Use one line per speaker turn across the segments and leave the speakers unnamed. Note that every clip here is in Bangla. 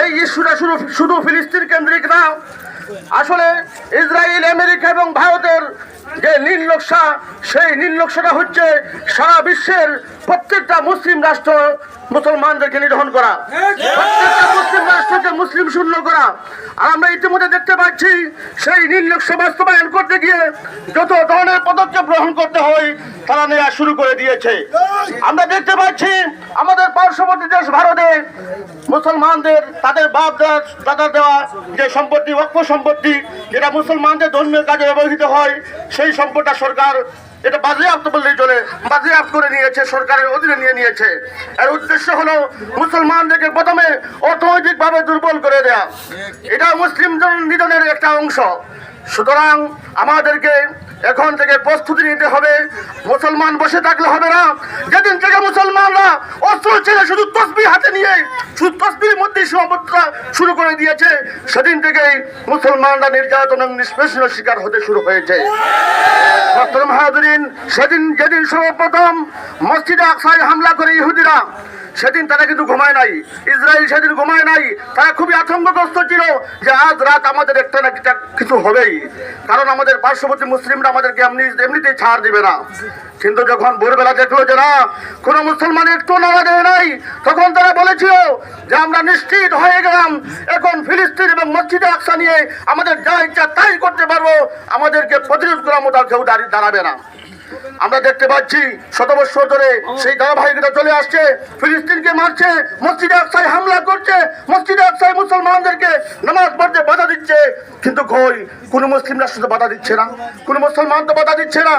এই ইস্যুটা শুধু ফিলিস্তিন কেন্দ্রিক না, আসলে ইসরায়েল, আমেরিকা এবং ভারতের যে নীল নকশা, সেই নীল নকশাটা হচ্ছে সারা বিশ্বের প্রত্যেকটা মুসলিম রাষ্ট্র মুসলমানদেরকে নিধন করা, প্রত্যেকটা মুসলিম রাষ্ট্রকে মুসলিম শূন্য করা। আর আমরা ইতিমধ্যে দেখতে পাচ্ছি সেই নীল নকশা বাস্তবায়ন করতে গিয়ে যত ধরনের পদক্ষেপ গ্রহণ করতে হয় তারা নেওয়া শুরু করে দিয়েছে। আমরা দেখতে পাচ্ছি আমাদের পার্শ্ববর্তী দেশ ভারতে মুসলমানদের তাদের বাপ দাদা দেওয়া যে সম্পত্তি, ওয়াকফ সম্পত্তি, যেটা মুসলমানদের ধর্মীয় কাজে ব্যবহৃত হয়, সেই সম্পদটা সরকার এটা বাজেয়াপ্ত বললেই চলে, বাজেয়াপ্ত করে নিয়েছে, সরকারের অধীনে নিয়ে নিয়েছে। এর উদ্দেশ্য হলো মুসলমানদেরকে প্রথমে অর্থনৈতিকভাবে দুর্বল করে দেয়া। এটা মুসলিম নিধনের একটা অংশ। সুতরাং আমাদেরকে এখন থেকে প্রস্তুতি নিতে হবে। মুসলমান বসে থাকলে হবে না। যেদিন থেকে মুসলমানরা অস্ত্র ছেড়ে শুধু তসবিহ হাতে নিয়ে শুধু তসবির মধ্যে সীমাবদ্ধতা শুরু করে দিয়েছে, সেদিন থেকেই মুসলমানরা নির্যাতন এবং নিষ্পেষণের শিকার হতে শুরু হয়েছে। যেদিন সর্বপ্রথম মসজিদে আকসায় হামলা করে ইহুদিরা, সেদিন তারা কিন্তু ঘুমায় নাই, ইসরায়েল সেদিন ঘুমায় নাই। তারা খুবই আতঙ্কগ্রস্ত ছিল যে আজ রাত আমাদের একটা না কিছু হবেই, কারণ আমাদের পার্শ্ববর্তী মুসলিমরা আমাদেরকে এমনিতেই ছাড় দিবে না। কিন্তু যখন ভোরবেলা দেখলো যে না, কোনো মুসলমান একটু নাড়া দেয় নাই, তখন তারা বলেছিল যে আমরা নিশ্চিত হয়ে গেলাম, এখন ফিলিস্তিন এবং মসজিদে আকসা নিয়ে আমাদের যা ইচ্ছা তাই করতে পারবো, আমাদেরকে প্রতিরোধ করার মতো কেউ দাঁড়াবে না। আমরা দেখতে পাচ্ছি শত বছর ধরে সেই ধারাবাহিকতা চলে আসছে। ফিলিস্তিনকে মারছে, মসজিদে আকসায় হামলা করছে, মসজিদে আকসায় মুসলমানদেরকে নামাজ পড়তে বাধা দিচ্ছে, কিন্তু কোন মুসলিম রাষ্ট্র তো বাধা দিচ্ছে না, কোন মুসলমান তো বাধা দিচ্ছে না।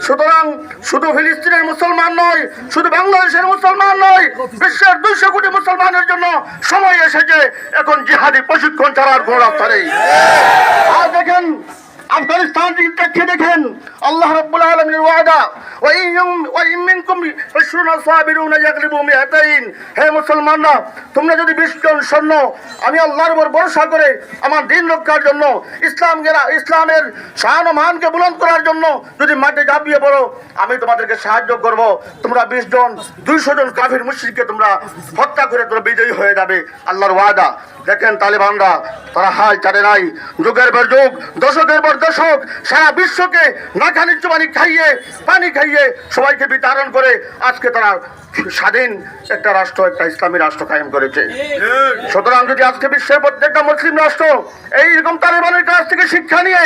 সুতরাং শুধু ফিলিস্তিনের মুসলমান নয়, শুধু বাংলাদেশের মুসলমান নয়, বিশ্বের 200 কোটি মুসলমানের জন্য সময় এসেছে এখন জিহাদি প্রশিক্ষণ ছাড়ার কোনো রাস্তা নেই। আর দেখেন আফগানিস্তান দেখে দেখেন আল্লাহ রাব্বুল আলামিনের ওয়াদা, হে মুসলমানরা, তোমরা যদি 20 জন সৈন্য আমি আল্লাহর উপর ভরসা করে আমার দিন রক্ষার জন্য, ইসলামের শান ও মানকে বুলন্দ করার জন্য যদি মাঠে ঝাঁপিয়ে পড়ো, আমি তোমাদেরকে সাহায্য করব। তোমরা 20 জন 200 জন কাফির মুশরিককে তোমরা হত্যা করে তোমরা বিজয়ী হয়ে যাবে, আল্লাহর ওয়াদা। দেখেন তালেবানরা, তারা হাল ছাড়ে নাই, যুগের পর যুগ, দশকের পর দশক সারা বিশ্বকে নাখানি চুবানি খাইয়ে, পানি খাইয়ে সবাইকে বিতাড়ন করে আজকে তারা স্বাধীন একটা রাষ্ট্র, একটা ইসলামী রাষ্ট্র কায়েম করেছে। সুতরাং যদি আজকে বিশ্বের প্রত্যেকটা মুসলিম রাষ্ট্র এইরকম তালেবানের কাছ থেকে শিক্ষা নিয়ে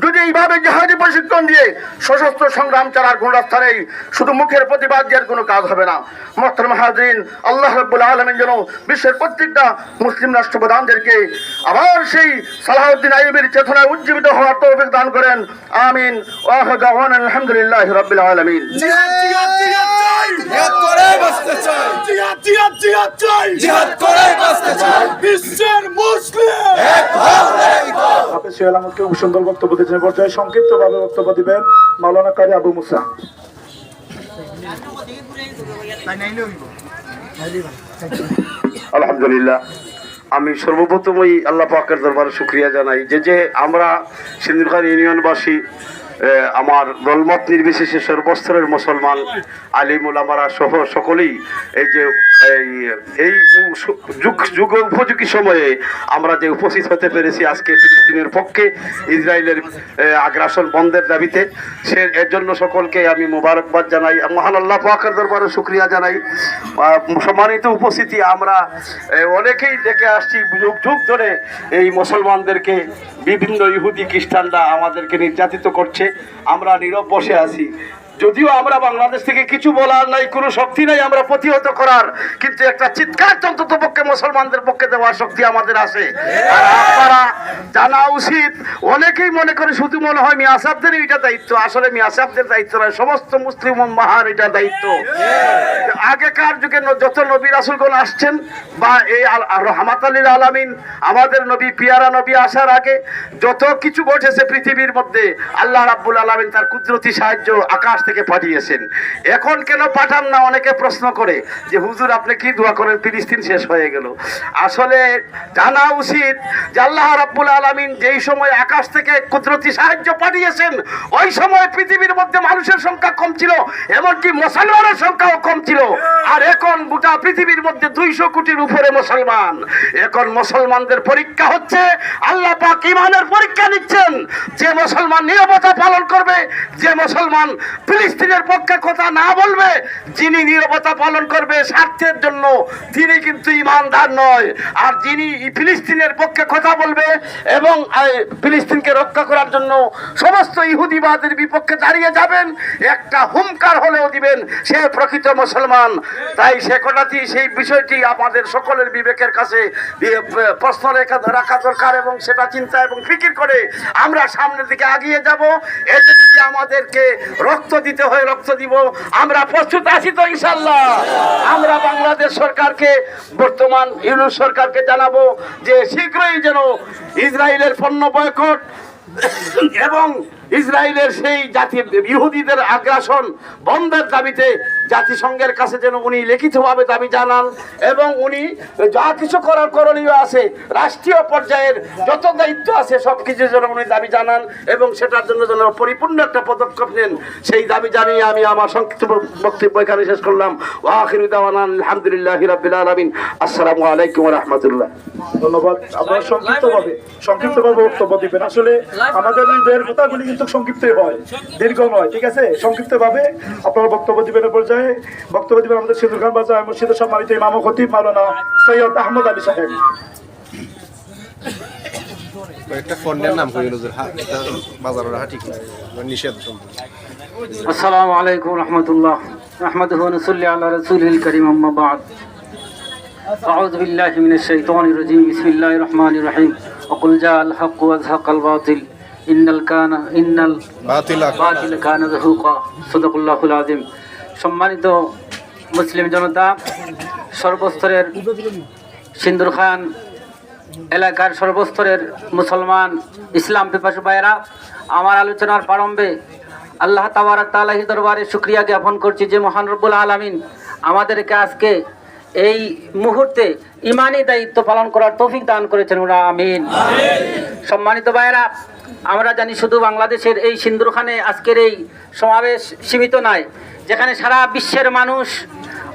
যদি এইভাবে জিহাদি প্রশিক্ষণ দিয়ে সশস্ত্র সংগ্রাম চালার কোন রাস্তা নেই, শুধু মুখের প্রতিবাদ দেওয়ার কোনো কাজ হবে না। মুহতারাম হাজরিন, আল্লাহ রাব্বুল আলামিন যেন বিশ্বের প্রত্যেকটা মুসলিম রাষ্ট্রপ্রধানদেরকে আবার সেই সালাহউদ্দিন আইয়ুবীর চেতনায় উজ্জীবিত হওয়ার তৌফিক দান করেন। আমিন। ওয়া আখিরু দাওয়ানা আলহামদুলিল্লাহি রাব্বিল আলামিন।
জিহাদ করে বাঁচতে চাই, জিহাদ চাই, জিহাদ করে বাঁচতে চাই, বিশ্বের মুসলিম এক হও, এক হও।
হাফেজ সোহেল আহমদকে সুন্দর বক্তব্য দিয়েছেন। পর্যায়ে সংক্ষিপ্তভাবে বক্তব্য দিবেন মাওলানা কারি আবু মুসা।
আলহামদুলিল্লাহ, আমি সর্বপ্রথমই আল্লাহ পাকের দরবারে শুকরিয়া জানাই যে আমরা সিন্দুরখান ইউনিয়নবাসী, আমার দলমত নির্বিশেষে সর্বস্তরের মুসলমান আলিম ওলামারা সহ সকলেই এই যুগ উপযোগী সময়ে আমরা যে উপস্থিত হতে পেরেছি আজকে ফিলিস্তিনের পক্ষে ইসরায়েলের আগ্রাসন বন্ধের দাবিতে, এর জন্য সকলকে আমি মোবারকবাদ জানাই, মহান আল্লাহ পাকের দরবারে শুকরিয়া জানাই। সম্মানিত উপস্থিতি, আমরা অনেকেই দেখে আসছি যুগ যুগ ধরে এই মুসলমানদেরকে বিভিন্ন ইহুদি খ্রিস্টানরা আমাদেরকে নির্যাতিত করছে, আমরা নীরব বসে আছি। যদিও আমরা বাংলাদেশ থেকে কিছু বলার নাই, কোনো শক্তি নাই আমরা প্রতিহত করার, কিন্তু একটা চিৎকার অন্তত পক্ষে মুসলমানদের পক্ষে দেওয়ার শক্তি আমাদের আছে। আর আপনারা জানা উচিত, অনেকেই মনে করে শুধু মনে হয় মিয়া সাহেবদের এটা দায়িত্ব, আসলে মিয়া সাহেবদের দায়িত্ব নয়, সমস্ত মুসলিম উম্মাহর এটা দায়িত্ব। আগেকার যুগে যত নবী রাসূলগণ আসছেন বা এই রাহমাতুল লিল আলামিন আমাদের নবী পিয়ারা নবী আসার আগে যত কিছু ঘটেছে পৃথিবীর মধ্যে, আল্লাহ রাব্বুল আলামিন তার কুদরতি সাহায্য আকাশ থেকে পাঠিয়েছেন, এখন কেন পাঠান না? অনেকে প্রশ্ন করে যে হুজুর আপনি কি দোয়া করেন ফিলিস্তিন শেষ হয়ে গেল। আসলে জানা উচিত যে আল্লাহ রাব্বুল আলামিন যেই সময় আকাশ থেকে কুদরতি সাহায্য পাঠিয়েছেন, ওই সময় পৃথিবীর মধ্যে মানুষের সংখ্যা কম ছিল, এমনকি মুসলমানের সংখ্যাও কম ছিল। আর এখন গোটা পৃথিবীর মধ্যে 200 কোটির উপরে মুসলমান। এখন মুসলমানদের পরীক্ষা হচ্ছে, আল্লাহ পাক ঈমানের পরীক্ষা নিচ্ছেন। যে মুসলমান নীরবতা পালন করবে, যে মুসলমান ফিলিস্তিনের পক্ষে কথা না বলবে, যিনি নীরবতা পালন করবে স্বার্থের জন্য, তিনি কিন্তু ঈমানদার নয়। আর যিনি ফিলিস্তিনের পক্ষে কথা বলবে এবং ফিলিস্তিনকে রক্ষা করার জন্য সমস্ত ইহুদিবাদের বিপক্ষে দাঁড়িয়ে যাবেন, একটা হুঙ্কার হলেও দিবেন, সে প্রকৃত মুসলমান। তাই সে কথাটি, সেই বিষয়টি আমাদের সকলের বিবেকের কাছে প্রশ্ন রাখা দরকার এবং সেটা চিন্তা এবং ফিকির করে আমরা সামনের দিকে এগিয়ে যাব। এতে যদি আমাদেরকে রক্ত দিতে হয় রক্ত দিব, আমরা প্রস্তুত আছি তো ইনশাআল্লাহ। আমরা বাংলাদেশ সরকারকে, বর্তমান ইউনূস সরকারকে জানাবো যে শীঘ্রই যেন ইসরায়েলের পণ্য বয়কট এবং ইসরায়েলের সেই জাতি ইহুদিদের আগ্রাসন বন্ধের দাবিতে জাতিসংঘের কাছে যেন উনি লিখিতভাবে দাবি জানান এবং উনি যা কিছু করার করণীয় আছে, রাষ্ট্রীয় পর্যায়ের যত দায়িত্ব আছে সব কিছু যেন উনি দাবি জানান এবং সেটার জন্য যেন পরিপূর্ণ একটা পদক্ষেপ নেন, সেই দাবি জানিয়ে আমি আমার সংক্ষিপ্ত বক্তব্য এখানে শেষ করলাম। ওয়া আখিরু দাওয়ানা আলহামদুলিল্লাহি রাব্বিল আলামিন। আসসালামু আলাইকুম ওয়া রাহমাতুল্লাহ।
ধন্যবাদ। আপনারা সংক্ষিপ্তভাবে বক্তব্য দিবেন। আসলে আমাদের হৃদয়ের কথাগুলি কিন্তু সংক্ষিপ্তই হয়, দীর্ঘ নয়, ঠিক আছে? সংক্ষিপ্তভাবে আপনারা বক্তব্য দিবেন। পর্যায়ে বক্তব্য দিবেন আমাদের সিন্দুর খান বাজার মসজিদের সম্মানিত ইমাম ও খতিব মাওলানা সৈয়দ আহমদ আলী সাহেব।
একটা ফন্ডের নাম কইল যে বাজারের হাটি নিষেধ সম্পর্কে।
আসসালামু আলাইকুম রাহমাতুল্লাহ। নাহমাদুহু ওয়া নুসাল্লি আলা রাসূলিল কারীম, আম্মা বা'দ। আউযু বিল্লাহি মিনাশ শাইতানির রাজীম। বিসমিল্লাহির রহমানির রহিম। ওয়াকুল জাআল হাক্কু ওয়া যাহাকাল বাতিল ইন্নাল বাতিলা কানা যাহুকা। সাদাকাল্লাহুল আযীম। সম্মানিত মুসলিম জনতা, সর্বস্তরের সিন্দুর খান এলাকার সর্বস্তরের মুসলমান ইসলাম পিপাসু ভাইয়েরা, আমার আলোচনার প্রারম্ভে আল্লাহ তাবারক তাআলার দরবারে শুকরিয়া জ্ঞাপন করছি যে মহান রব্বুল আলামিন আমাদেরকে আজকে এই মুহূর্তে ইমানি দায়িত্ব পালন করার তৌফিক দান করেছেন। আমিন। সম্মানিত ভাইয়েরা, আমরা জানি শুধু বাংলাদেশের এই সিন্দুরখানে আজকের এই সমাবেশ সীমিত নয়, যেখানে সারা বিশ্বের মানুষ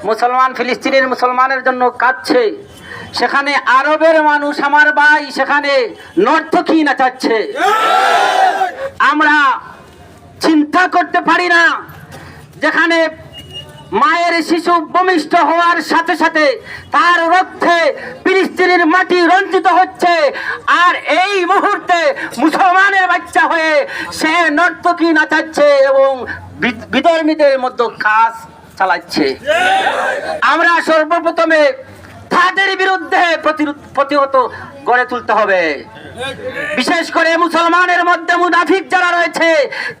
মুসলমান ফিলিস্তিনের মুসলমানের জন্য কাঁদছে, সেখানে আরবের মানুষ আমার ভাই সেখানে নর্তকী নাচাচ্ছে। আমরা চিন্তা করতে পারি না, যেখানে মায়ের শিশু ভূমিষ্ঠ হওয়ার সাথে সাথে তার রক্তে ফিলিস্তিনের মাটি রঞ্জিত হচ্ছে, আর এই মুহূর্তে মুসলমানের বাচ্চা হয়ে সে নর্তকী নাচাচ্ছে এবং বিধর্মীদের মধ্যে কাজ চালাচ্ছে। আমরা সর্বপ্রথমে তাদের বিরুদ্ধে প্রতিহত গড়ে তুলতে হবে। বিশেষ করে মুসলমানের মধ্যে মুনাফিক যারা রয়েছে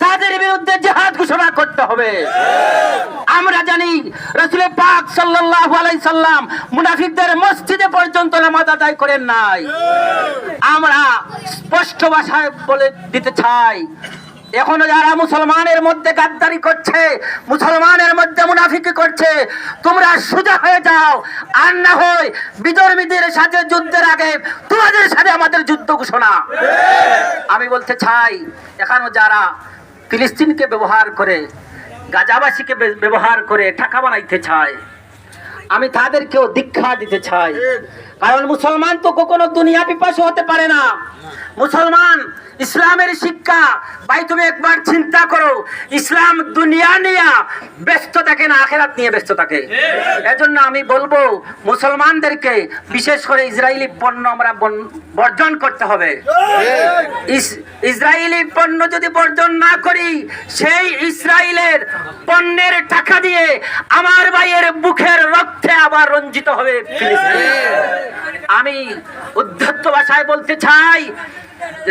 তাদের বিরুদ্ধে জিহাদ ঘোষণা করতে হবে। আমরা জানি রাসূল পাক সাল্লাল্লাহু আলাইহি সাল্লাম মুনাফিকদের মসজিদে পর্যন্ত নামাজ আদায় করেন নাই। আমরা স্পষ্ট ভাষায় বলে দিতে চাই, এখনো যারা মুসলমানের মধ্যে গাদ্দারি করছে, মুসলমানের মধ্যে মুনাফিকি করছে, তোমরা সোজা হয়ে যাও, আর না হয় বিধর্মীদের সাথে যুদ্ধের আগে তোমাদের সাথে আমাদের যুদ্ধ ঘোষণা। আমি বলতে চাই, এখনো যারা ফিলিস্তিনকে ব্যবহার করে, গাজাবাসীকে ব্যবহার করে টাকা বানাইতে চায়, আমি তাদেরকেও দীক্ষা দিতে চাই। কারণ মুসলমান তো কখনো দুনিয়া পিপাসু হতে পারে না। মুসলমান ইসলামের শিক্ষা, ভাই তুমি একবার চিন্তা করো, ইসলাম দুনিয়া নিয়ে ব্যস্ত থাকে না, আখিরাত নিয়ে ব্যস্ত থাকে। এজন্য আমি বলবো মুসলমানদেরকে বিশেষ করে ইসরায়েলি পণ্য আমরা বর্জন করতে হবে। ইসরায়েলি পণ্য যদি বর্জন না করি, সেই ইসরায়েলের পণ্যের টাকা দিয়ে আমার ভাইয়ের বুকের রক্তে আবার রঞ্জিত হবে ফিলিস্তিন। আমি উদ্ধত্ত ভাষায় বলতে চাই,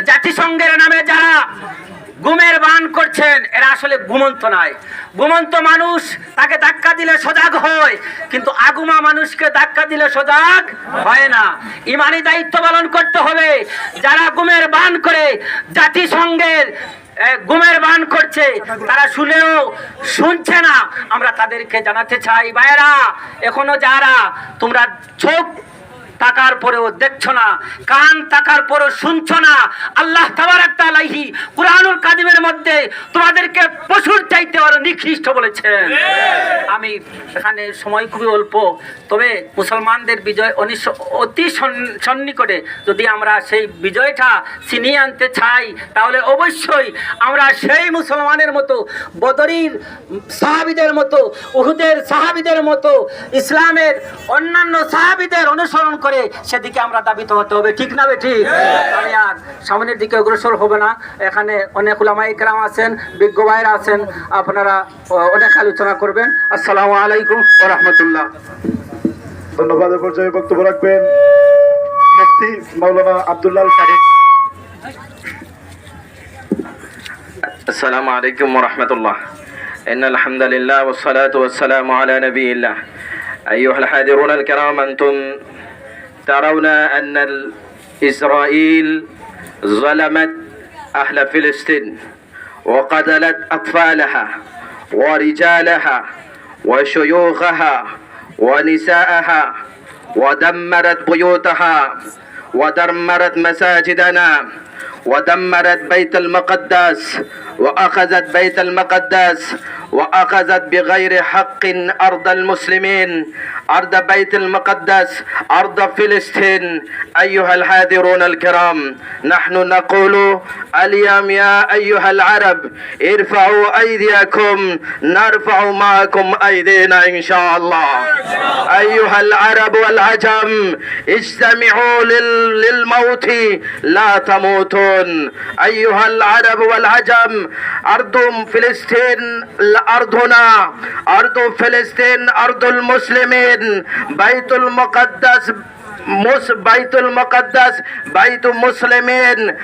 জাতিসংঘের নামে যারা গুমের বান করছেন, এরা আসলে ঘুমন্ত নয়। ঘুমন্ত মানুষ তাকে ধাক্কা দিলে সজাগ হয়, কিন্তু আগুমা মানুষকে ধাক্কা দিলে সজাগ হয় না। ইমানি দায়িত্ব পালন করতে হবে। যারা গুমের বান করে জাতিসংঘের গুমের বান করছে, তারা শুনেও শুনছে না। আমরা তাদেরকে জানাতে চাই, ভাইরা এখনো যারা তোমরা চোখ তাকার পরেও দেখছো না, কান তাকার পরেও শুনছো না, আল্লাহ তাবারাক তাআলা কুরআনুল কারীমের মধ্যে তোমাদেরকে পশুর চাইতে আরো নিকৃষ্ট বলেছেন। আমি এখানে সময় খুবই অল্প, তবে মুসলমানদের বিজয় অতি সন্নিকটে যদি আমরা সেই বিজয়টা ছিনিয়ে আনতে চাই, তাহলে অবশ্যই আমরা সেই মুসলমানের মতো, বদরের সাহাবীদের মতো, উহুদের সাহাবীদের মতো, ইসলামের অন্যান্য সাহাবীদের অনুসরণ করে সেদিকে আমরা দাবিত হতে হবে, ঠিক না ঠিক? আমি আর সামনের দিকে অগ্রসর হবে না। এখানে অনেক উলামায়ে কেরাম আছেন, বিজ্ঞ ভাইরা আছেন, আপনারা অনেক আলোচনা করবেন। আসসালামু আলাইকুম ওয়া রাহমাতুল্লাহ।
ধন্যবাদ। এ পর্যায়ে বক্তব্য রাখবেন মুফতি মাওলানা আব্দুল্লাহ আল ফারিক।
السلام عليكم ورحمة الله. إن الحمد لله والصلاة والسلام على نبي الله. أيها الحاضرون الكرام، أنتم ترون أن إسرائيل ظلمت أهل فلسطين وقتلت أطفالها ورجالها وشيوخها ونساءها ودمرت بيوتها ودمرت مساجدنا ودمرت بيت المقدس وأخذت بيت المقدس وأخذت بغير حق أرض المسلمين، أرض بيت المقدس، أرض فلسطين. أيها الحاضرون الكرام، نحن نقول اليوم يا أيها العرب ارفعوا أيديكم نرفع معكم أيدينا إن شاء الله. أيها العرب والعجم اجتمعوا للموت لا تموتون. أيها العرب والعجم أرض فلسطين أرضنا، أرض فلسطين أرض المسلمين، بيت المقدس بيت المقدس بيت مسلمين.